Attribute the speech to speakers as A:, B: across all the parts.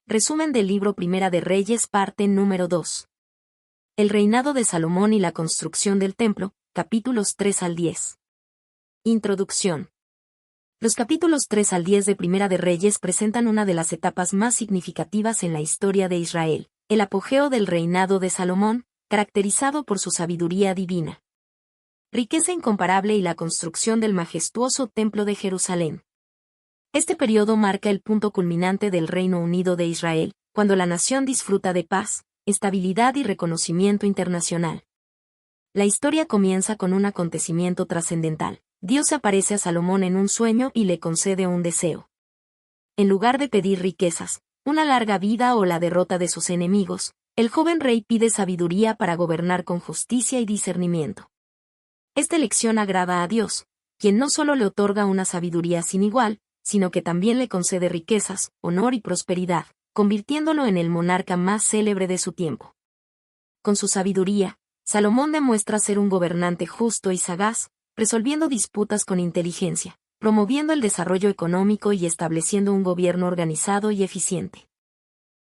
A: Resumen del libro Primera de Reyes, parte número 2. El reinado de Salomón y la construcción del templo, capítulos 3 al 10. Introducción. Los capítulos 3 al 10 de Primera de Reyes presentan una de las etapas más significativas en la historia de Israel, el apogeo del reinado de Salomón, caracterizado por su sabiduría divina, riqueza incomparable y la construcción del majestuoso templo de Jerusalén. Este periodo marca el punto culminante del Reino Unido de Israel, cuando la nación disfruta de paz, estabilidad y reconocimiento internacional. La historia comienza con un acontecimiento trascendental. Dios aparece a Salomón en un sueño y le concede un deseo. En lugar de pedir riquezas, una larga vida o la derrota de sus enemigos, el joven rey pide sabiduría para gobernar con justicia y discernimiento. Esta elección agrada a Dios, quien no solo le otorga una sabiduría sin igual, sino que también le concede riquezas, honor y prosperidad, convirtiéndolo en el monarca más célebre de su tiempo. Con su sabiduría, Salomón demuestra ser un gobernante justo y sagaz, resolviendo disputas con inteligencia, promoviendo el desarrollo económico y estableciendo un gobierno organizado y eficiente.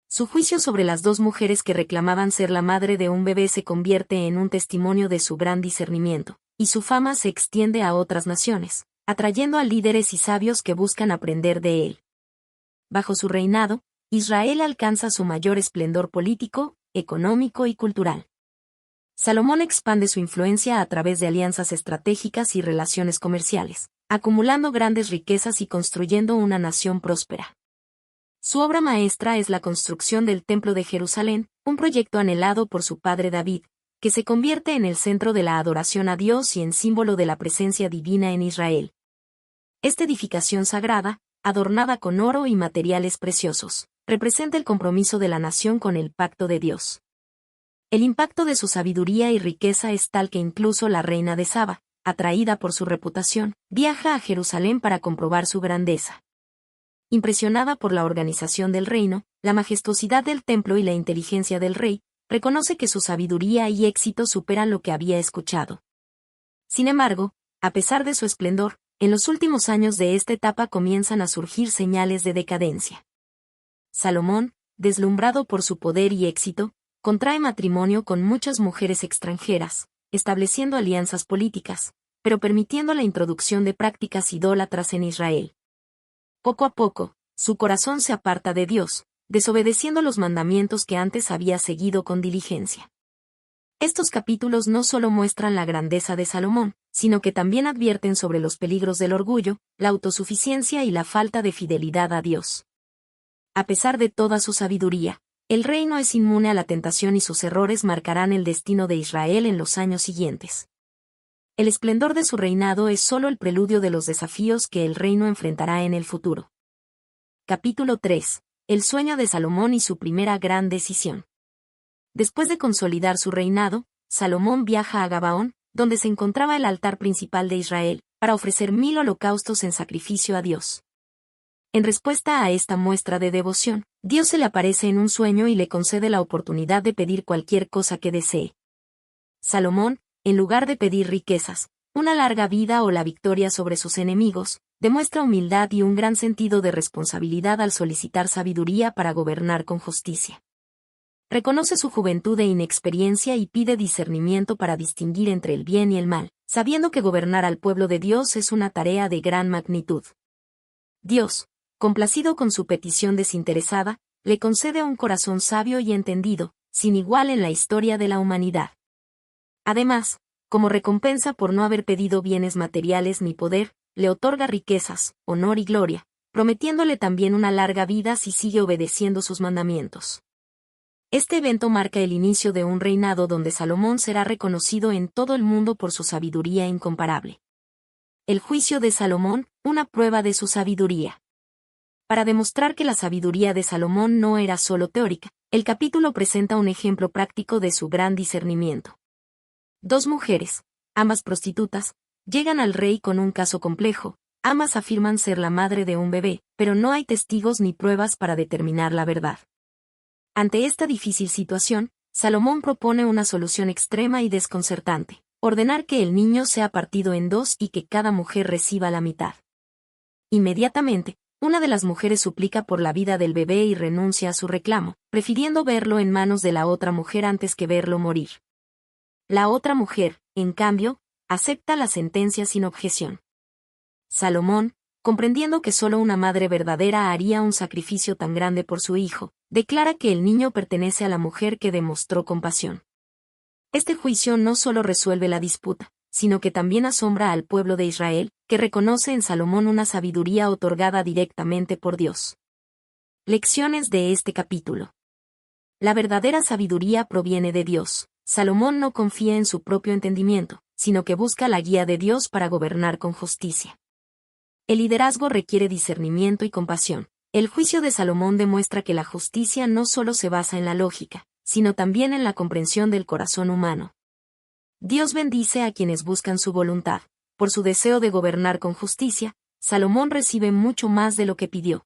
A: Su juicio sobre las dos mujeres que reclamaban ser la madre de un bebé se convierte en un testimonio de su gran discernimiento, y su fama se extiende a otras naciones, atrayendo a líderes y sabios que buscan aprender de él. Bajo su reinado, Israel alcanza su mayor esplendor político, económico y cultural. Salomón expande su influencia a través de alianzas estratégicas y relaciones comerciales, acumulando grandes riquezas y construyendo una nación próspera. Su obra maestra es la construcción del Templo de Jerusalén, un proyecto anhelado por su padre David, que se convierte en el centro de la adoración a Dios y en símbolo de la presencia divina en Israel. Esta edificación sagrada, adornada con oro y materiales preciosos, representa el compromiso de la nación con el pacto de Dios. El impacto de su sabiduría y riqueza es tal que incluso la reina de Saba, atraída por su reputación, viaja a Jerusalén para comprobar su grandeza. Impresionada por la organización del reino, la majestuosidad del templo y la inteligencia del rey, reconoce que su sabiduría y éxito superan lo que había escuchado. Sin embargo, a pesar de su esplendor, en los últimos años de esta etapa comienzan a surgir señales de decadencia. Salomón, deslumbrado por su poder y éxito, contrae matrimonio con muchas mujeres extranjeras, estableciendo alianzas políticas, pero permitiendo la introducción de prácticas idólatras en Israel. Poco a poco, su corazón se aparta de Dios, desobedeciendo los mandamientos que antes había seguido con diligencia. Estos capítulos no solo muestran la grandeza de Salomón, sino que también advierten sobre los peligros del orgullo, la autosuficiencia y la falta de fidelidad a Dios. A pesar de toda su sabiduría, el rey no es inmune a la tentación y sus errores marcarán el destino de Israel en los años siguientes. El esplendor de su reinado es solo el preludio de los desafíos que el reino enfrentará en el futuro. Capítulo 3. El sueño de Salomón y su primera gran decisión. Después de consolidar su reinado, Salomón viaja a Gabaón, donde se encontraba el altar principal de Israel, para ofrecer 1000 holocaustos en sacrificio a Dios. En respuesta a esta muestra de devoción, Dios se le aparece en un sueño y le concede la oportunidad de pedir cualquier cosa que desee. Salomón, en lugar de pedir riquezas, una larga vida o la victoria sobre sus enemigos, demuestra humildad y un gran sentido de responsabilidad al solicitar sabiduría para gobernar con justicia. Reconoce su juventud e inexperiencia y pide discernimiento para distinguir entre el bien y el mal, sabiendo que gobernar al pueblo de Dios es una tarea de gran magnitud. Dios, complacido con su petición desinteresada, le concede un corazón sabio y entendido, sin igual en la historia de la humanidad. Además, como recompensa por no haber pedido bienes materiales ni poder, le otorga riquezas, honor y gloria, prometiéndole también una larga vida si sigue obedeciendo sus mandamientos. Este evento marca el inicio de un reinado donde Salomón será reconocido en todo el mundo por su sabiduría incomparable. El juicio de Salomón, una prueba de su sabiduría. Para demostrar que la sabiduría de Salomón no era solo teórica, el capítulo presenta un ejemplo práctico de su gran discernimiento. Dos mujeres, ambas prostitutas, llegan al rey con un caso complejo. Ambas afirman ser la madre de un bebé, pero no hay testigos ni pruebas para determinar la verdad. Ante esta difícil situación, Salomón propone una solución extrema y desconcertante: ordenar que el niño sea partido en dos y que cada mujer reciba la mitad. Inmediatamente, Una de las mujeres suplica por la vida del bebé y renuncia a su reclamo, prefiriendo verlo en manos de la otra mujer antes que verlo morir. La otra mujer, en cambio, acepta la sentencia sin objeción. Salomón, comprendiendo que solo una madre verdadera haría un sacrificio tan grande por su hijo, declara que el niño pertenece a la mujer que demostró compasión. Este juicio no solo resuelve la disputa, sino que también asombra al pueblo de Israel, que reconoce en Salomón una sabiduría otorgada directamente por Dios. Lecciones de este capítulo. La verdadera sabiduría proviene de Dios. Salomón no confía en su propio entendimiento, sino que busca la guía de Dios para gobernar con justicia. El liderazgo requiere discernimiento y compasión. El juicio de Salomón demuestra que la justicia no solo se basa en la lógica, sino también en la comprensión del corazón humano. Dios bendice a quienes buscan su voluntad. Por su deseo de gobernar con justicia, Salomón recibe mucho más de lo que pidió.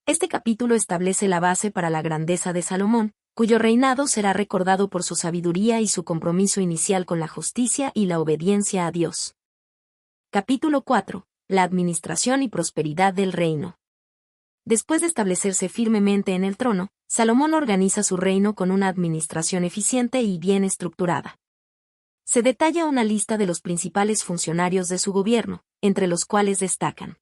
A: Este capítulo establece la base para la grandeza de Salomón, cuyo reinado será recordado por su sabiduría y su compromiso inicial con la justicia y la obediencia a Dios. Capítulo 4. La administración y prosperidad del reino. Después de establecerse firmemente en el trono, Salomón organiza su reino con una administración eficiente y bien estructurada. Se detalla una lista de los principales funcionarios de su gobierno, entre los cuales destacan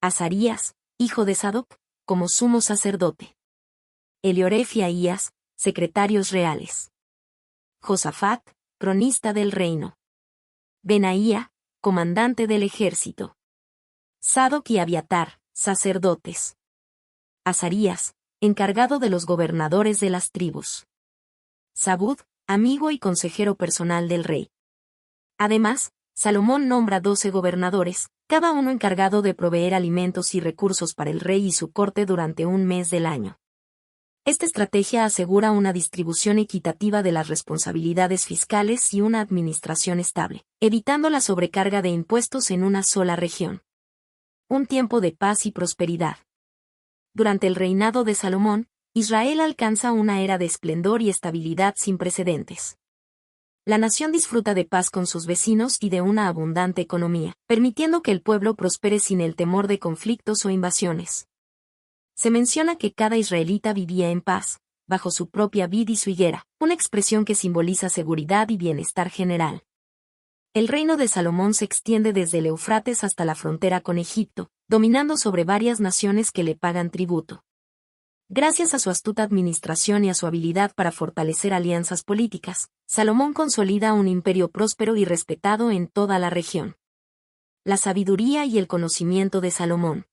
A: Azarías, hijo de Sadoc, como sumo sacerdote. Elioref y Ahías, secretarios reales. Josafat, cronista del reino. Benaía, comandante del ejército. Sadoc y Abiatar, sacerdotes. Azarías, encargado de los gobernadores de las tribus. Zabud, amigo y consejero personal del rey. Además, Salomón nombra 12 gobernadores, cada uno encargado de proveer alimentos y recursos para el rey y su corte durante un mes del año. Esta estrategia asegura una distribución equitativa de las responsabilidades fiscales y una administración estable, evitando la sobrecarga de impuestos en una sola región. Un tiempo de paz y prosperidad. Durante el reinado de Salomón, Israel alcanza una era de esplendor y estabilidad sin precedentes. La nación disfruta de paz con sus vecinos y de una abundante economía, permitiendo que el pueblo prospere sin el temor de conflictos o invasiones. Se menciona que cada israelita vivía en paz, bajo su propia vid y su higuera, una expresión que simboliza seguridad y bienestar general. El reino de Salomón se extiende desde el Éufrates hasta la frontera con Egipto, dominando sobre varias naciones que le pagan tributo. Gracias a su astuta administración y a su habilidad para fortalecer alianzas políticas, Salomón consolida un imperio próspero y respetado en toda la región. La sabiduría y el conocimiento de Salomón.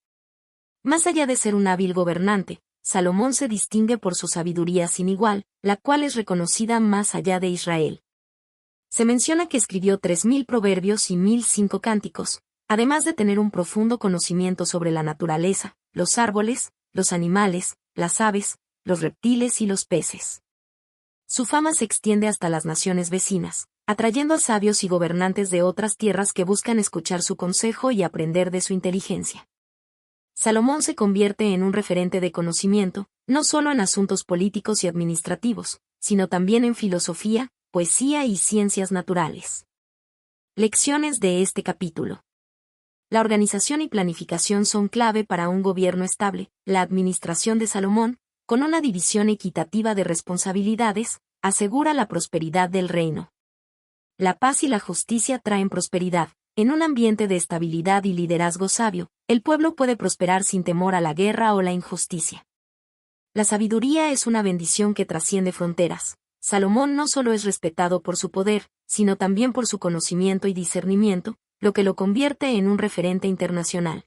A: Más allá de ser un hábil gobernante, Salomón se distingue por su sabiduría sin igual, la cual es reconocida más allá de Israel. Se menciona que escribió 3000 proverbios y 1005 cánticos, además de tener un profundo conocimiento sobre la naturaleza, los árboles, los animales, las aves, los reptiles y los peces. Su fama se extiende hasta las naciones vecinas, atrayendo a sabios y gobernantes de otras tierras que buscan escuchar su consejo y aprender de su inteligencia. Salomón se convierte en un referente de conocimiento, no solo en asuntos políticos y administrativos, sino también en filosofía, poesía y ciencias naturales. Lecciones de este capítulo. La organización y planificación son clave para un gobierno estable. La administración de Salomón, con una división equitativa de responsabilidades, asegura la prosperidad del reino. La paz y la justicia traen prosperidad. En un ambiente de estabilidad y liderazgo sabio, el pueblo puede prosperar sin temor a la guerra o la injusticia. La sabiduría es una bendición que trasciende fronteras. Salomón no solo es respetado por su poder, sino también por su conocimiento y discernimiento, lo que lo convierte en un referente internacional.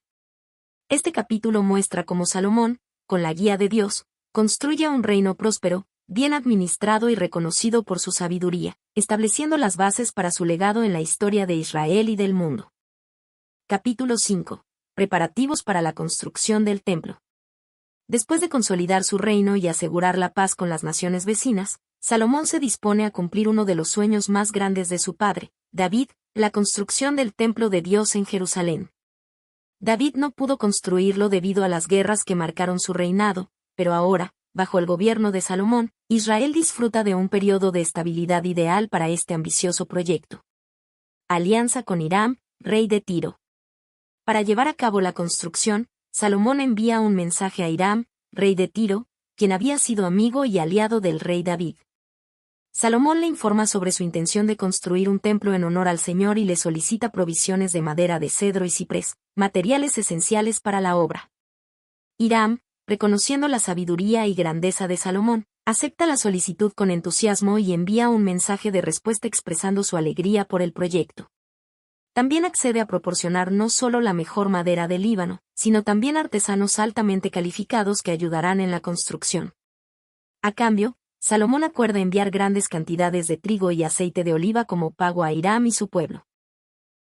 A: Este capítulo muestra cómo Salomón, con la guía de Dios, construye un reino próspero, bien administrado y reconocido por su sabiduría, estableciendo las bases para su legado en la historia de Israel y del mundo. Capítulo 5. Preparativos para la construcción del templo. Después de consolidar su reino y asegurar la paz con las naciones vecinas, Salomón se dispone a cumplir uno de los sueños más grandes de su padre, David, la construcción del templo de Dios en Jerusalén. David no pudo construirlo debido a las guerras que marcaron su reinado, pero ahora, bajo el gobierno de Salomón, Israel disfruta de un periodo de estabilidad ideal para este ambicioso proyecto. Alianza con Hiram, rey de Tiro. Para llevar a cabo la construcción, Salomón envía un mensaje a Hiram, rey de Tiro, quien había sido amigo y aliado del rey David. Salomón le informa sobre su intención de construir un templo en honor al Señor y le solicita provisiones de madera de cedro y ciprés, materiales esenciales para la obra. Hiram, reconociendo la sabiduría y grandeza de Salomón, acepta la solicitud con entusiasmo y envía un mensaje de respuesta expresando su alegría por el proyecto. También accede a proporcionar no solo la mejor madera del Líbano, sino también artesanos altamente calificados que ayudarán en la construcción. A cambio, Salomón acuerda enviar grandes cantidades de trigo y aceite de oliva como pago a Hiram y su pueblo.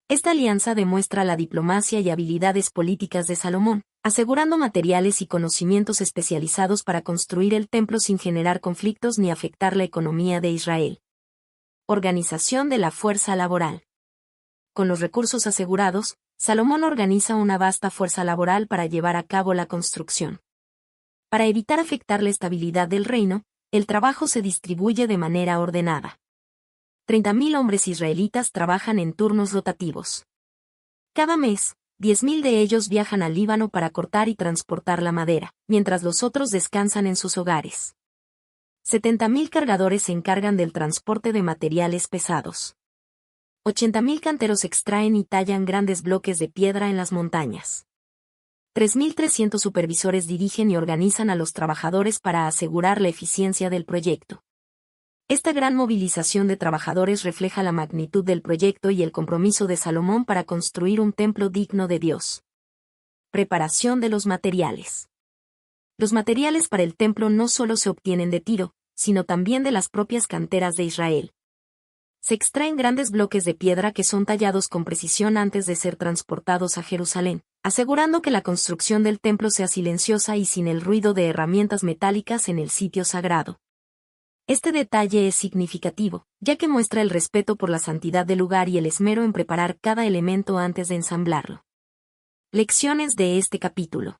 A: Esta alianza demuestra la diplomacia y habilidades políticas de Salomón, asegurando materiales y conocimientos especializados para construir el templo sin generar conflictos ni afectar la economía de Israel. Organización de la fuerza laboral. Con los recursos asegurados, Salomón organiza una vasta fuerza laboral para llevar a cabo la construcción. Para evitar afectar la estabilidad del reino, el trabajo se distribuye de manera ordenada. 30.000 hombres israelitas trabajan en turnos rotativos. Cada mes, 10.000 de ellos viajan al Líbano para cortar y transportar la madera, mientras los otros descansan en sus hogares. 70.000 cargadores se encargan del transporte de materiales pesados. 80.000 canteros extraen y tallan grandes bloques de piedra en las montañas. 3.300 supervisores dirigen y organizan a los trabajadores para asegurar la eficiencia del proyecto. Esta gran movilización de trabajadores refleja la magnitud del proyecto y el compromiso de Salomón para construir un templo digno de Dios. Preparación de los materiales. Los materiales para el templo no solo se obtienen de Tiro, sino también de las propias canteras de Israel. Se extraen grandes bloques de piedra que son tallados con precisión antes de ser transportados a Jerusalén, asegurando que la construcción del templo sea silenciosa y sin el ruido de herramientas metálicas en el sitio sagrado. Este detalle es significativo, ya que muestra el respeto por la santidad del lugar y el esmero en preparar cada elemento antes de ensamblarlo. Lecciones de este capítulo.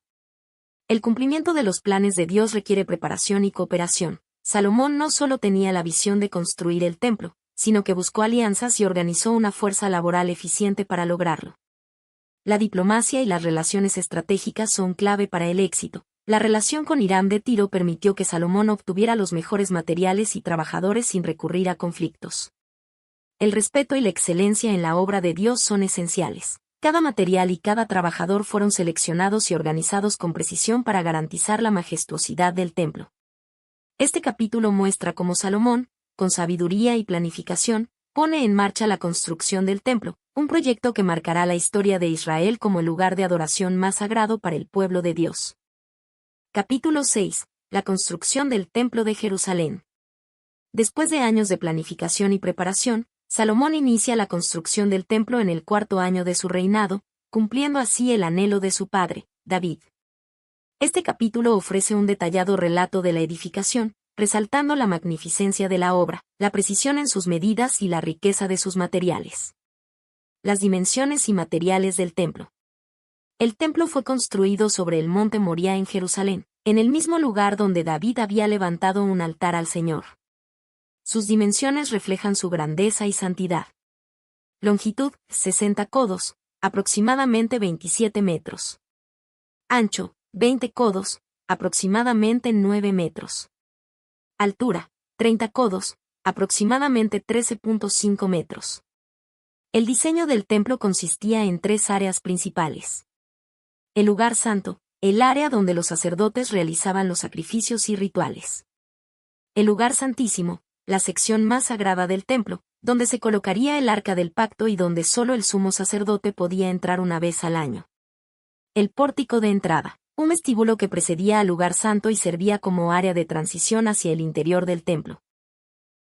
A: El cumplimiento de los planes de Dios requiere preparación y cooperación. Salomón no solo tenía la visión de construir el templo, sino que buscó alianzas y organizó una fuerza laboral eficiente para lograrlo. La diplomacia y las relaciones estratégicas son clave para el éxito. La relación con Hiram de Tiro permitió que Salomón obtuviera los mejores materiales y trabajadores sin recurrir a conflictos. El respeto y la excelencia en la obra de Dios son esenciales. Cada material y cada trabajador fueron seleccionados y organizados con precisión para garantizar la majestuosidad del templo. Este capítulo muestra cómo Salomón, con sabiduría y planificación, pone en marcha la construcción del templo, un proyecto que marcará la historia de Israel como el lugar de adoración más sagrado para el pueblo de Dios. Capítulo 6. La construcción del Templo de Jerusalén. Después de años de planificación y preparación, Salomón inicia la construcción del templo en el 4º año de su reinado, cumpliendo así el anhelo de su padre, David. Este capítulo ofrece un detallado relato de la edificación, resaltando la magnificencia de la obra, la precisión en sus medidas y la riqueza de sus materiales. Las dimensiones y materiales del templo. El templo fue construido sobre el monte Moría en Jerusalén, en el mismo lugar donde David había levantado un altar al Señor. Sus dimensiones reflejan su grandeza y santidad. Longitud, 60 codos, aproximadamente 27 metros. Ancho, 20 codos, aproximadamente 9 metros. Altura, 30 codos, aproximadamente 13.5 metros. El diseño del templo consistía en 3 áreas principales. El lugar santo, el área donde los sacerdotes realizaban los sacrificios y rituales. El lugar santísimo, la sección más sagrada del templo, donde se colocaría el arca del pacto y donde solo el sumo sacerdote podía entrar una vez al año. El pórtico de entrada, un vestíbulo que precedía al lugar santo y servía como área de transición hacia el interior del templo.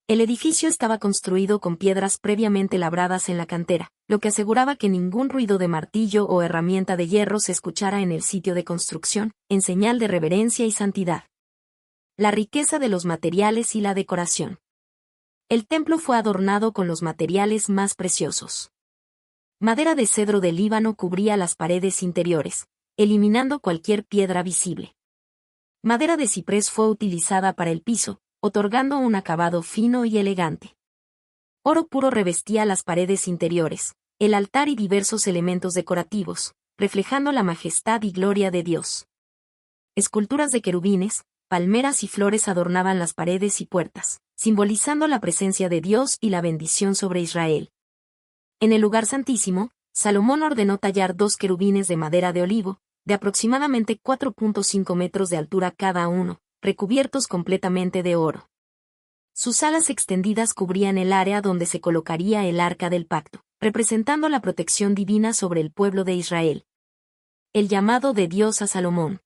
A: El edificio estaba construido con piedras previamente labradas en la cantera, lo que aseguraba que ningún ruido de martillo o herramienta de hierro se escuchara en el sitio de construcción, en señal de reverencia y santidad. La riqueza de los materiales y la decoración. El templo fue adornado con los materiales más preciosos. Madera de cedro del Líbano cubría las paredes interiores, eliminando cualquier piedra visible. Madera de ciprés fue utilizada para el piso, otorgando un acabado fino y elegante. Oro puro revestía las paredes interiores, el altar y diversos elementos decorativos, reflejando la majestad y gloria de Dios. Esculturas de querubines, palmeras y flores adornaban las paredes y puertas, simbolizando la presencia de Dios y la bendición sobre Israel. En el lugar santísimo, Salomón ordenó tallar 2 querubines de madera de olivo, de aproximadamente 4.5 metros de altura cada uno, recubiertos completamente de oro. Sus alas extendidas cubrían el área donde se colocaría el arca del pacto, representando la protección divina sobre el pueblo de Israel. El llamado de Dios a Salomón.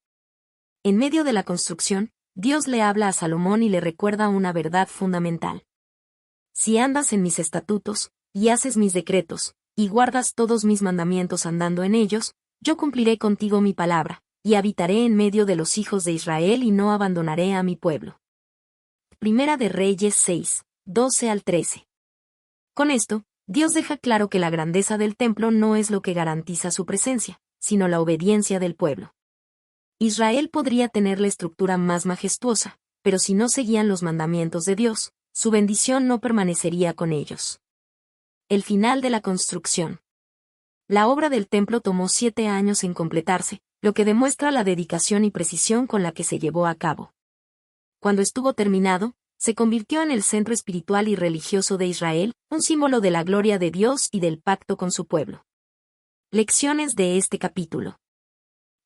A: En medio de la construcción, Dios le habla a Salomón y le recuerda una verdad fundamental. Si andas en mis estatutos, y haces mis decretos, y guardas todos mis mandamientos andando en ellos, yo cumpliré contigo mi palabra, y habitaré en medio de los hijos de Israel y no abandonaré a mi pueblo. Primera de Reyes 6, 12 al 13. Con esto, Dios deja claro que la grandeza del templo no es lo que garantiza su presencia, sino la obediencia del pueblo. Israel podría tener la estructura más majestuosa, pero si no seguían los mandamientos de Dios, su bendición no permanecería con ellos. El final de la construcción. La obra del templo tomó 7 años en completarse, lo que demuestra la dedicación y precisión con la que se llevó a cabo. Cuando estuvo terminado, se convirtió en el centro espiritual y religioso de Israel, un símbolo de la gloria de Dios y del pacto con su pueblo. Lecciones de este capítulo.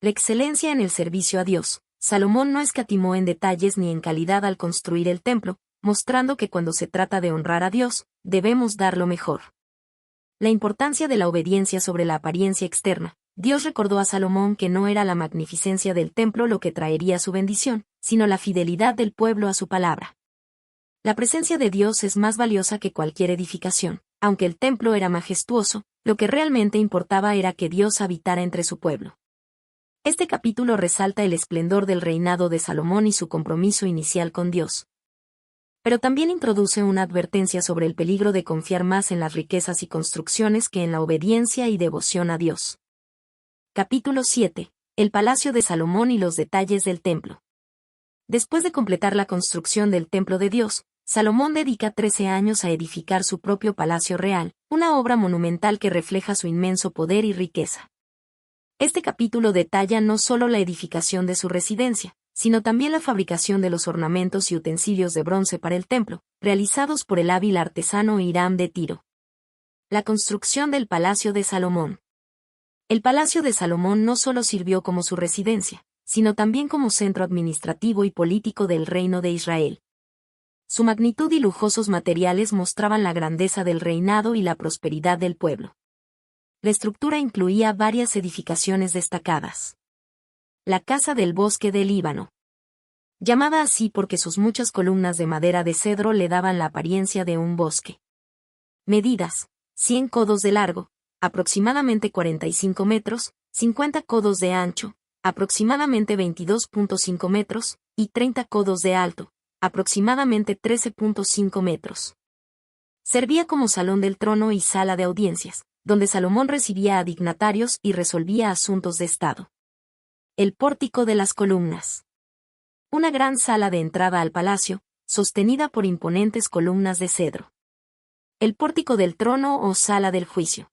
A: La excelencia en el servicio a Dios. Salomón no escatimó en detalles ni en calidad al construir el templo, mostrando que cuando se trata de honrar a Dios, debemos dar lo mejor. La importancia de la obediencia sobre la apariencia externa. Dios recordó a Salomón que no era la magnificencia del templo lo que traería su bendición, sino la fidelidad del pueblo a su palabra. La presencia de Dios es más valiosa que cualquier edificación. Aunque el templo era majestuoso, lo que realmente importaba era que Dios habitara entre su pueblo. Este capítulo resalta el esplendor del reinado de Salomón y su compromiso inicial con Dios. Pero también introduce una advertencia sobre el peligro de confiar más en las riquezas y construcciones que en la obediencia y devoción a Dios. Capítulo 7. El palacio de Salomón y los detalles del templo. Después de completar la construcción del templo de Dios, Salomón dedica 13 años a edificar su propio palacio real, una obra monumental que refleja su inmenso poder y riqueza. Este capítulo detalla no solo la edificación de su residencia, sino también la fabricación de los ornamentos y utensilios de bronce para el templo, realizados por el hábil artesano Hiram de Tiro. La construcción del Palacio de Salomón. El Palacio de Salomón no solo sirvió como su residencia, sino también como centro administrativo y político del reino de Israel. Su magnitud y lujosos materiales mostraban la grandeza del reinado y la prosperidad del pueblo. La estructura incluía varias edificaciones destacadas. La Casa del Bosque del Líbano. Llamada así porque sus muchas columnas de madera de cedro le daban la apariencia de un bosque. Medidas: 100 codos de largo, aproximadamente 45 metros, 50 codos de ancho, aproximadamente 22.5 metros, y 30 codos de alto, aproximadamente 13.5 metros. Servía como salón del trono y sala de audiencias, donde Salomón recibía a dignatarios y resolvía asuntos de Estado. El pórtico de las columnas. Una gran sala de entrada al palacio, sostenida por imponentes columnas de cedro. El pórtico del trono o sala del juicio.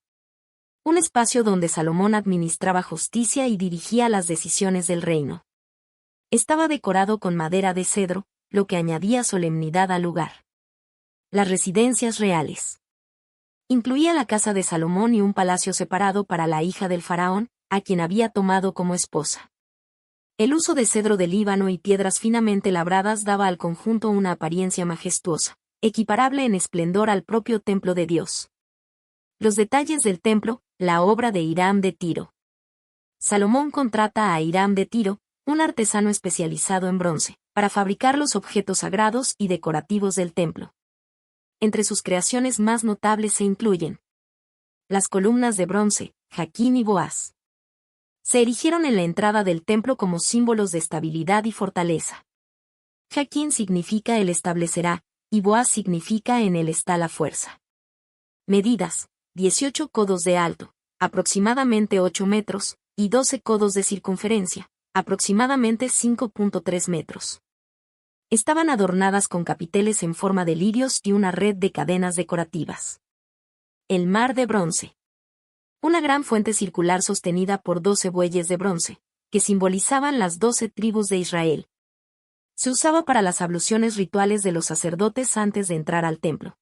A: Un espacio donde Salomón administraba justicia y dirigía las decisiones del reino. Estaba decorado con madera de cedro, lo que añadía solemnidad al lugar. Las residencias reales. Incluía la casa de Salomón y un palacio separado para la hija del faraón, a quien había tomado como esposa. El uso de cedro del Líbano y piedras finamente labradas daba al conjunto una apariencia majestuosa, equiparable en esplendor al propio templo de Dios. Los detalles del templo, la obra de Hiram de Tiro. Salomón contrata a Hiram de Tiro, un artesano especializado en bronce, para fabricar los objetos sagrados y decorativos del templo. Entre sus creaciones más notables se incluyen las columnas de bronce, Jaquín y Boaz. Se erigieron en la entrada del templo como símbolos de estabilidad y fortaleza. Jaquín significa él establecerá, y Boaz significa en él está la fuerza. Medidas: 18 codos de alto, aproximadamente 8 metros, y 12 codos de circunferencia, aproximadamente 5.3 metros. Estaban adornadas con capiteles en forma de lirios y una red de cadenas decorativas. El mar de bronce. Una gran fuente circular sostenida por 12 bueyes de bronce, que simbolizaban las 12 tribus de Israel. Se usaba para las abluciones rituales de los sacerdotes antes de entrar al templo.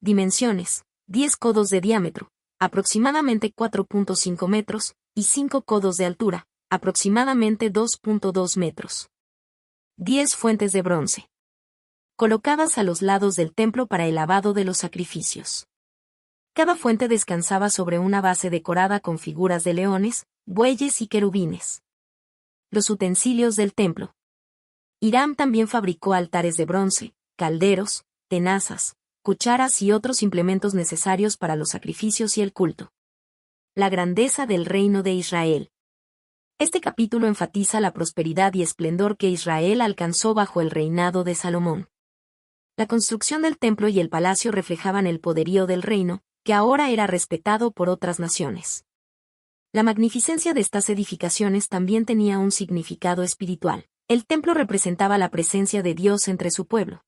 A: Dimensiones: 10 codos de diámetro, aproximadamente 4.5 metros, y 5 codos de altura, aproximadamente 2.2 metros. 10 fuentes de bronce, colocadas a los lados del templo para el lavado de los sacrificios. Cada fuente descansaba sobre una base decorada con figuras de leones, bueyes y querubines. Los utensilios del templo. Hiram también fabricó altares de bronce, calderos, tenazas, cucharas y otros implementos necesarios para los sacrificios y el culto. La grandeza del reino de Israel. Este capítulo enfatiza la prosperidad y esplendor que Israel alcanzó bajo el reinado de Salomón. La construcción del templo y el palacio reflejaban el poderío del reino, que ahora era respetado por otras naciones. La magnificencia de estas edificaciones también tenía un significado espiritual. El templo representaba la presencia de Dios entre su pueblo,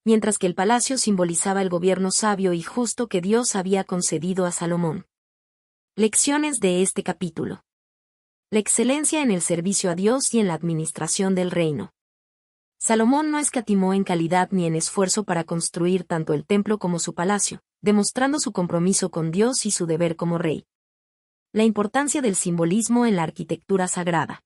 A: mientras que el palacio simbolizaba el gobierno sabio y justo que Dios había concedido a Salomón. Lecciones de este capítulo. La excelencia en el servicio a Dios y en la administración del reino. Salomón no escatimó en calidad ni en esfuerzo para construir tanto el templo como su palacio, demostrando su compromiso con Dios y su deber como rey. La importancia del simbolismo en la arquitectura sagrada.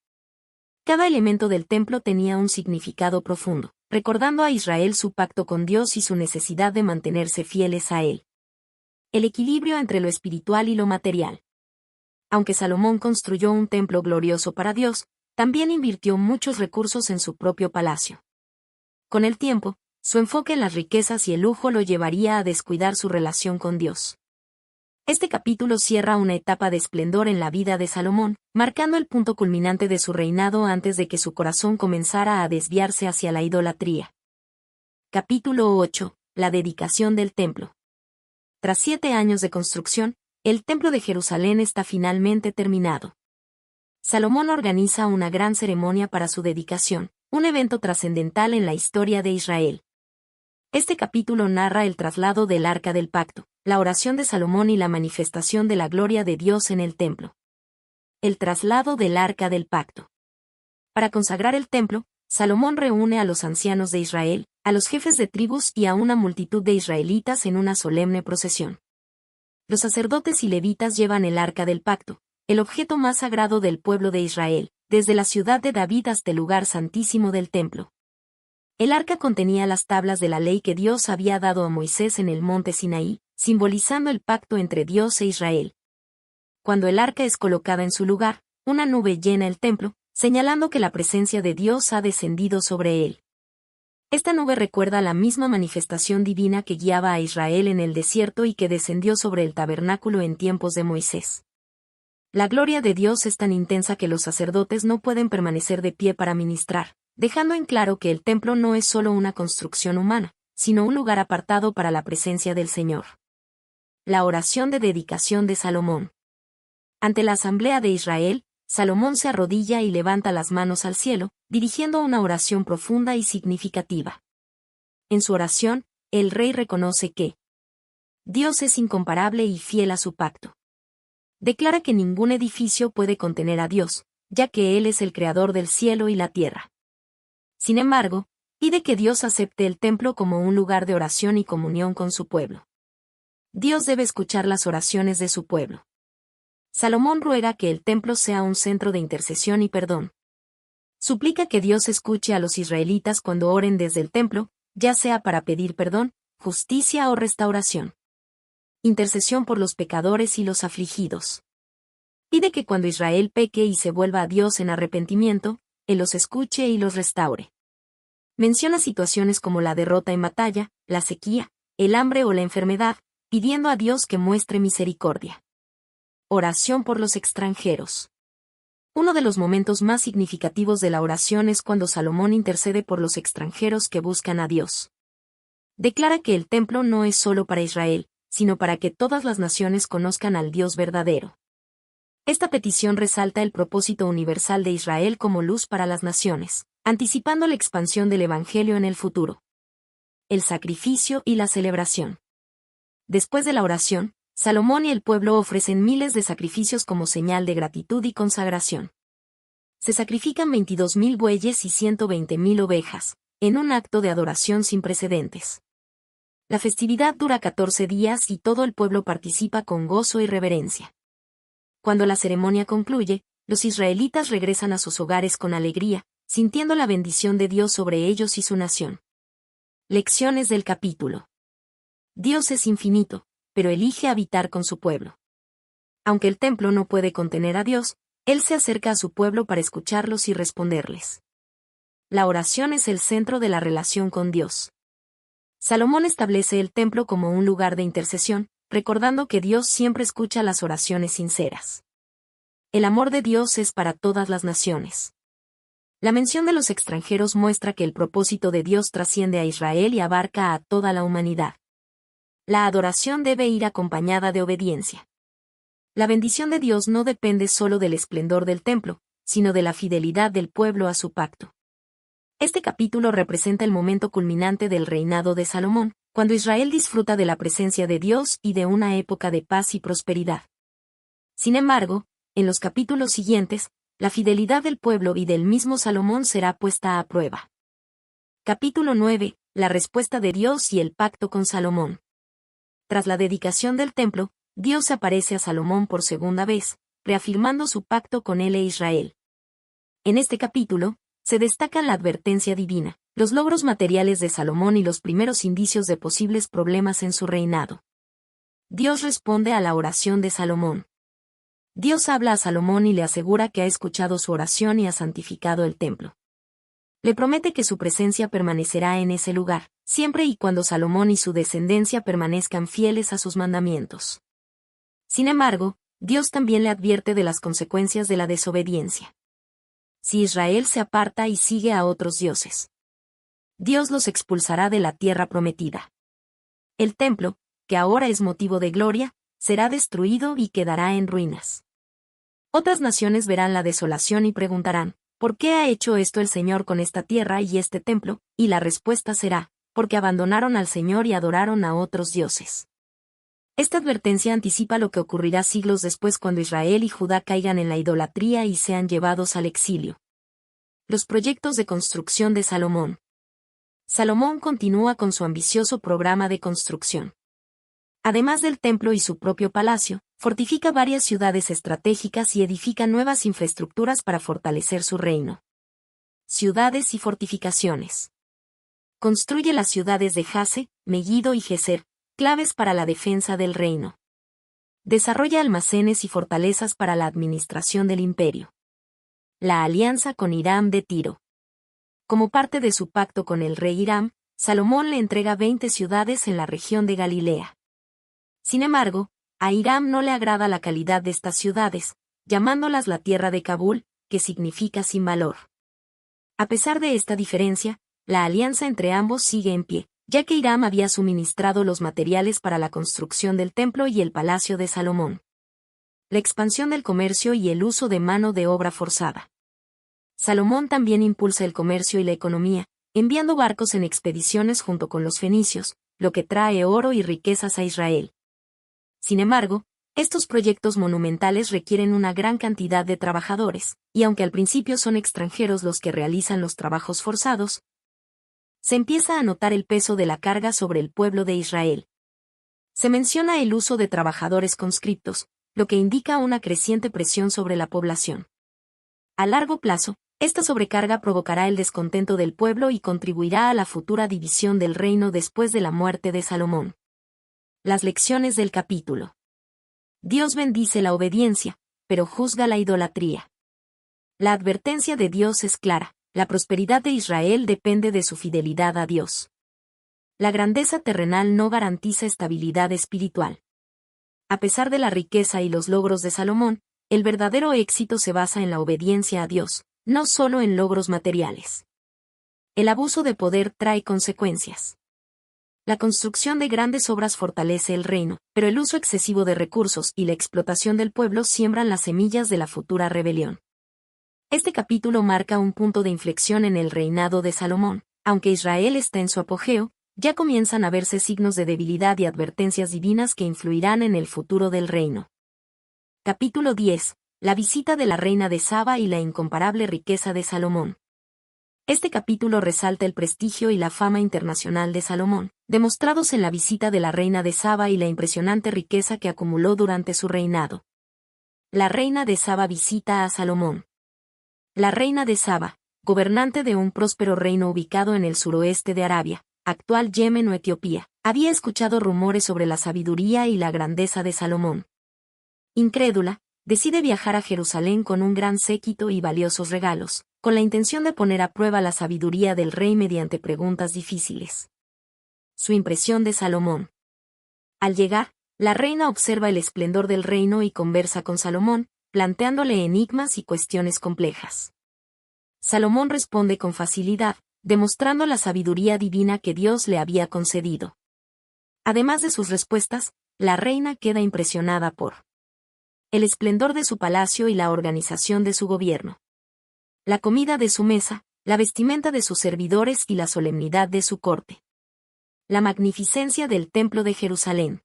A: Cada elemento del templo tenía un significado profundo, recordando a Israel su pacto con Dios y su necesidad de mantenerse fieles a él. El equilibrio entre lo espiritual y lo material. Aunque Salomón construyó un templo glorioso para Dios, también invirtió muchos recursos en su propio palacio. Con el tiempo, su enfoque en las riquezas y el lujo lo llevaría a descuidar su relación con Dios. Este capítulo cierra una etapa de esplendor en la vida de Salomón, marcando el punto culminante de su reinado antes de que su corazón comenzara a desviarse hacia la idolatría. Capítulo 8. La dedicación del templo. Tras 7 años de construcción, el templo de Jerusalén está finalmente terminado. Salomón organiza una gran ceremonia para su dedicación, un evento trascendental en la historia de Israel. Este capítulo narra el traslado del Arca del Pacto, la oración de Salomón y la manifestación de la gloria de Dios en el templo. El traslado del Arca del Pacto. Para consagrar el templo, Salomón reúne a los ancianos de Israel, a los jefes de tribus y a una multitud de israelitas en una solemne procesión. Los sacerdotes y levitas llevan el Arca del Pacto, el objeto más sagrado del pueblo de Israel, desde la ciudad de David hasta el lugar santísimo del templo. El arca contenía las tablas de la ley que Dios había dado a Moisés en el monte Sinaí, simbolizando el pacto entre Dios e Israel. Cuando el arca es colocada en su lugar, una nube llena el templo, señalando que la presencia de Dios ha descendido sobre él. Esta nube recuerda la misma manifestación divina que guiaba a Israel en el desierto y que descendió sobre el tabernáculo en tiempos de Moisés. La gloria de Dios es tan intensa que los sacerdotes no pueden permanecer de pie para ministrar, dejando en claro que el templo no es solo una construcción humana, sino un lugar apartado para la presencia del Señor. La oración de dedicación de Salomón. Ante la asamblea de Israel, Salomón se arrodilla y levanta las manos al cielo, dirigiendo una oración profunda y significativa. En su oración, el rey reconoce que Dios es incomparable y fiel a su pacto. Declara que ningún edificio puede contener a Dios, ya que Él es el creador del cielo y la tierra. Sin embargo, pide que Dios acepte el templo como un lugar de oración y comunión con su pueblo. Dios debe escuchar las oraciones de su pueblo. Salomón ruega que el templo sea un centro de intercesión y perdón. Suplica que Dios escuche a los israelitas cuando oren desde el templo, ya sea para pedir perdón, justicia o restauración. Intercesión por los pecadores y los afligidos. Pide que cuando Israel peque y se vuelva a Dios en arrepentimiento, Él los escuche y los restaure. Menciona situaciones como la derrota en batalla, la sequía, el hambre o la enfermedad, pidiendo a Dios que muestre misericordia. Oración por los extranjeros. Uno de los momentos más significativos de la oración es cuando Salomón intercede por los extranjeros que buscan a Dios. Declara que el templo no es solo para Israel, sino para que todas las naciones conozcan al Dios verdadero. Esta petición resalta el propósito universal de Israel como luz para las naciones, anticipando la expansión del Evangelio en el futuro. El sacrificio y la celebración. Después de la oración, Salomón y el pueblo ofrecen miles de sacrificios como señal de gratitud y consagración. Se sacrifican 22.000 bueyes y 120.000 ovejas, en un acto de adoración sin precedentes. La festividad dura 14 días y todo el pueblo participa con gozo y reverencia. Cuando la ceremonia concluye, los israelitas regresan a sus hogares con alegría, sintiendo la bendición de Dios sobre ellos y su nación. Lecciones del capítulo. Dios es infinito, pero elige habitar con su pueblo. Aunque el templo no puede contener a Dios, Él se acerca a su pueblo para escucharlos y responderles. La oración es el centro de la relación con Dios. Salomón establece el templo como un lugar de intercesión, recordando que Dios siempre escucha las oraciones sinceras. El amor de Dios es para todas las naciones. La mención de los extranjeros muestra que el propósito de Dios trasciende a Israel y abarca a toda la humanidad. La adoración debe ir acompañada de obediencia. La bendición de Dios no depende solo del esplendor del templo, sino de la fidelidad del pueblo a su pacto. Este capítulo representa el momento culminante del reinado de Salomón, cuando Israel disfruta de la presencia de Dios y de una época de paz y prosperidad. Sin embargo, en los capítulos siguientes, la fidelidad del pueblo y del mismo Salomón será puesta a prueba. Capítulo 9. La respuesta de Dios y el pacto con Salomón. Tras la dedicación del templo, Dios aparece a Salomón por segunda vez, reafirmando su pacto con él e Israel. En este capítulo, se destacan la advertencia divina, los logros materiales de Salomón y los primeros indicios de posibles problemas en su reinado. Dios responde a la oración de Salomón. Dios habla a Salomón y le asegura que ha escuchado su oración y ha santificado el templo. Le promete que su presencia permanecerá en ese lugar, siempre y cuando Salomón y su descendencia permanezcan fieles a sus mandamientos. Sin embargo, Dios también le advierte de las consecuencias de la desobediencia. Si Israel se aparta y sigue a otros dioses, Dios los expulsará de la tierra prometida. El templo, que ahora es motivo de gloria, será destruido y quedará en ruinas. Otras naciones verán la desolación y preguntarán, ¿por qué ha hecho esto el Señor con esta tierra y este templo? Y la respuesta será, porque abandonaron al Señor y adoraron a otros dioses. Esta advertencia anticipa lo que ocurrirá siglos después cuando Israel y Judá caigan en la idolatría y sean llevados al exilio. Los proyectos de construcción de Salomón. Salomón continúa con su ambicioso programa de construcción. Además del templo y su propio palacio, fortifica varias ciudades estratégicas y edifica nuevas infraestructuras para fortalecer su reino. Ciudades y fortificaciones. Construye las ciudades de Jase, Megiddo y Geser, claves para la defensa del reino. Desarrolla almacenes y fortalezas para la administración del imperio. La alianza con Hiram de Tiro. Como parte de su pacto con el rey Hiram, Salomón le entrega 20 ciudades en la región de Galilea. Sin embargo, a Hiram no le agrada la calidad de estas ciudades, llamándolas la tierra de Kabul, que significa sin valor. A pesar de esta diferencia, la alianza entre ambos sigue en pie, ya que Hiram había suministrado los materiales para la construcción del templo y el palacio de Salomón. La expansión del comercio y el uso de mano de obra forzada. Salomón también impulsa el comercio y la economía, enviando barcos en expediciones junto con los fenicios, lo que trae oro y riquezas a Israel. Sin embargo, estos proyectos monumentales requieren una gran cantidad de trabajadores, y aunque al principio son extranjeros los que realizan los trabajos forzados, se empieza a notar el peso de la carga sobre el pueblo de Israel. Se menciona el uso de trabajadores conscriptos, lo que indica una creciente presión sobre la población. A largo plazo, esta sobrecarga provocará el descontento del pueblo y contribuirá a la futura división del reino después de la muerte de Salomón. Las lecciones del capítulo. Dios bendice la obediencia, pero juzga la idolatría. La advertencia de Dios es clara, la prosperidad de Israel depende de su fidelidad a Dios. La grandeza terrenal no garantiza estabilidad espiritual. A pesar de la riqueza y los logros de Salomón, el verdadero éxito se basa en la obediencia a Dios, no solo en logros materiales. El abuso de poder trae consecuencias. La construcción de grandes obras fortalece el reino, pero el uso excesivo de recursos y la explotación del pueblo siembran las semillas de la futura rebelión. Este capítulo marca un punto de inflexión en el reinado de Salomón. Aunque Israel está en su apogeo, ya comienzan a verse signos de debilidad y advertencias divinas que influirán en el futuro del reino. Capítulo 10. La visita de la reina de Saba y la incomparable riqueza de Salomón. Este capítulo resalta el prestigio y la fama internacional de Salomón, demostrados en la visita de la reina de Saba y la impresionante riqueza que acumuló durante su reinado. La reina de Saba visita a Salomón. La reina de Saba, gobernante de un próspero reino ubicado en el suroeste de Arabia, actual Yemen o Etiopía, había escuchado rumores sobre la sabiduría y la grandeza de Salomón. Incrédula, decide viajar a Jerusalén con un gran séquito y valiosos regalos, con la intención de poner a prueba la sabiduría del rey mediante preguntas difíciles. Su impresión de Salomón. Al llegar, la reina observa el esplendor del reino y conversa con Salomón, planteándole enigmas y cuestiones complejas. Salomón responde con facilidad, demostrando la sabiduría divina que Dios le había concedido. Además de sus respuestas, la reina queda impresionada por el esplendor de su palacio y la organización de su gobierno. La comida de su mesa, la vestimenta de sus servidores y la solemnidad de su corte. La magnificencia del templo de Jerusalén.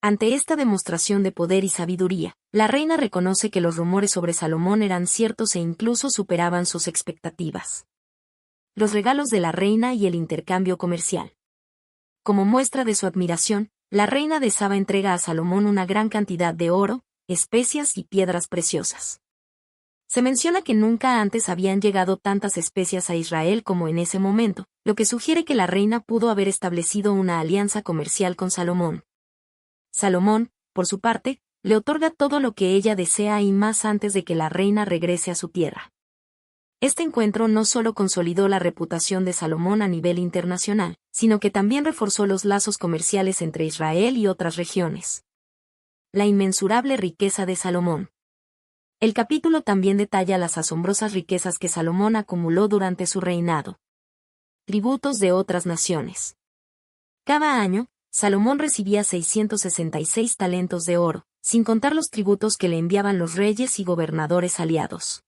A: Ante esta demostración de poder y sabiduría, la reina reconoce que los rumores sobre Salomón eran ciertos e incluso superaban sus expectativas. Los regalos de la reina y el intercambio comercial. Como muestra de su admiración, la reina de Saba entrega a Salomón una gran cantidad de oro, especias y piedras preciosas. Se menciona que nunca antes habían llegado tantas especias a Israel como en ese momento, lo que sugiere que la reina pudo haber establecido una alianza comercial con Salomón. Salomón, por su parte, le otorga todo lo que ella desea y más antes de que la reina regrese a su tierra. Este encuentro no solo consolidó la reputación de Salomón a nivel internacional, sino que también reforzó los lazos comerciales entre Israel y otras regiones. La inmensurable riqueza de Salomón. El capítulo también detalla las asombrosas riquezas que Salomón acumuló durante su reinado. Tributos de otras naciones. Cada año, Salomón recibía 666 talentos de oro, sin contar los tributos que le enviaban los reyes y gobernadores aliados.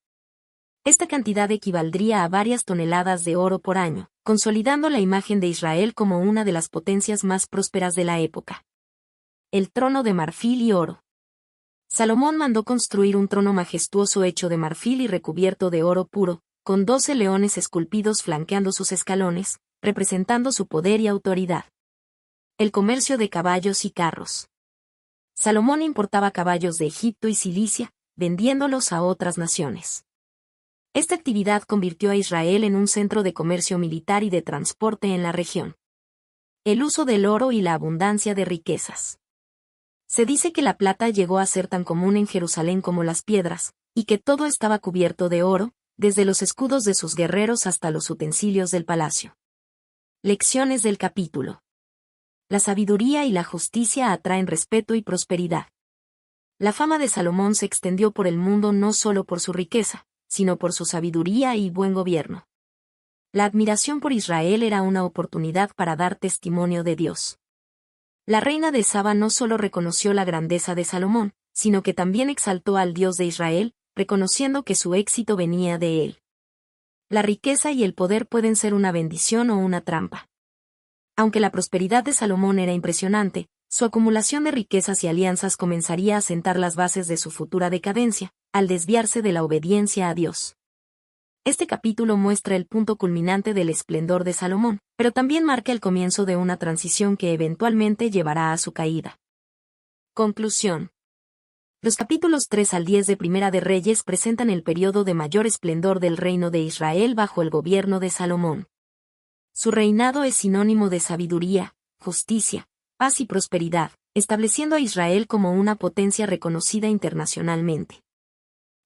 A: Esta cantidad equivaldría a varias toneladas de oro por año, consolidando la imagen de Israel como una de las potencias más prósperas de la época. El trono de marfil y oro. Salomón mandó construir un trono majestuoso hecho de marfil y recubierto de oro puro, con 12 leones esculpidos flanqueando sus escalones, representando su poder y autoridad. El comercio de caballos y carros. Salomón importaba caballos de Egipto y Cilicia, vendiéndolos a otras naciones. Esta actividad convirtió a Israel en un centro de comercio militar y de transporte en la región. El uso del oro y la abundancia de riquezas. Se dice que la plata llegó a ser tan común en Jerusalén como las piedras, y que todo estaba cubierto de oro, desde los escudos de sus guerreros hasta los utensilios del palacio. Lecciones del capítulo. La sabiduría y la justicia atraen respeto y prosperidad. La fama de Salomón se extendió por el mundo no solo por su riqueza, sino por su sabiduría y buen gobierno. La admiración por Israel era una oportunidad para dar testimonio de Dios. La reina de Saba no solo reconoció la grandeza de Salomón, sino que también exaltó al Dios de Israel, reconociendo que su éxito venía de él. La riqueza y el poder pueden ser una bendición o una trampa. Aunque la prosperidad de Salomón era impresionante, su acumulación de riquezas y alianzas comenzaría a sentar las bases de su futura decadencia, al desviarse de la obediencia a Dios. Este capítulo muestra el punto culminante del esplendor de Salomón, pero también marca el comienzo de una transición que eventualmente llevará a su caída. Conclusión. Los capítulos 3 al 10 de Primera de Reyes presentan el periodo de mayor esplendor del reino de Israel bajo el gobierno de Salomón. Su reinado es sinónimo de sabiduría, justicia, paz y prosperidad, estableciendo a Israel como una potencia reconocida internacionalmente.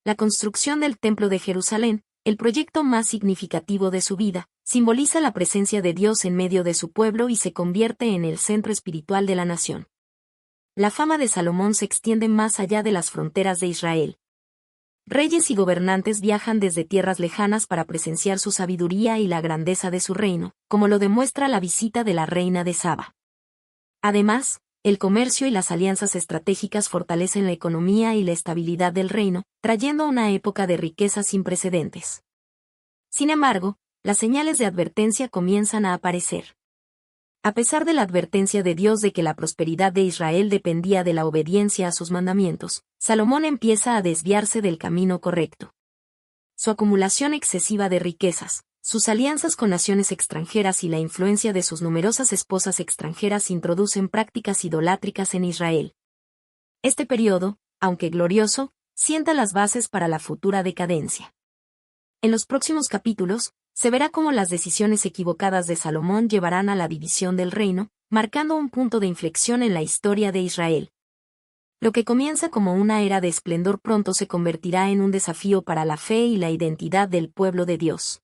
A: La construcción del Templo de Jerusalén, el proyecto más significativo de su vida, simboliza la presencia de Dios en medio de su pueblo y se convierte en el centro espiritual de la nación. La fama de Salomón se extiende más allá de las fronteras de Israel. Reyes y gobernantes viajan desde tierras lejanas para presenciar su sabiduría y la grandeza de su reino, como lo demuestra la visita de la reina de Saba. Además, el comercio y las alianzas estratégicas fortalecen la economía y la estabilidad del reino, trayendo una época de riqueza sin precedentes. Sin embargo, las señales de advertencia comienzan a aparecer. A pesar de la advertencia de Dios de que la prosperidad de Israel dependía de la obediencia a sus mandamientos, Salomón empieza a desviarse del camino correcto. Su acumulación excesiva de riquezas, sus alianzas con naciones extranjeras y la influencia de sus numerosas esposas extranjeras introducen prácticas idolátricas en Israel. Este periodo, aunque glorioso, sienta las bases para la futura decadencia. En los próximos capítulos, se verá cómo las decisiones equivocadas de Salomón llevarán a la división del reino, marcando un punto de inflexión en la historia de Israel. Lo que comienza como una era de esplendor pronto se convertirá en un desafío para la fe y la identidad del pueblo de Dios.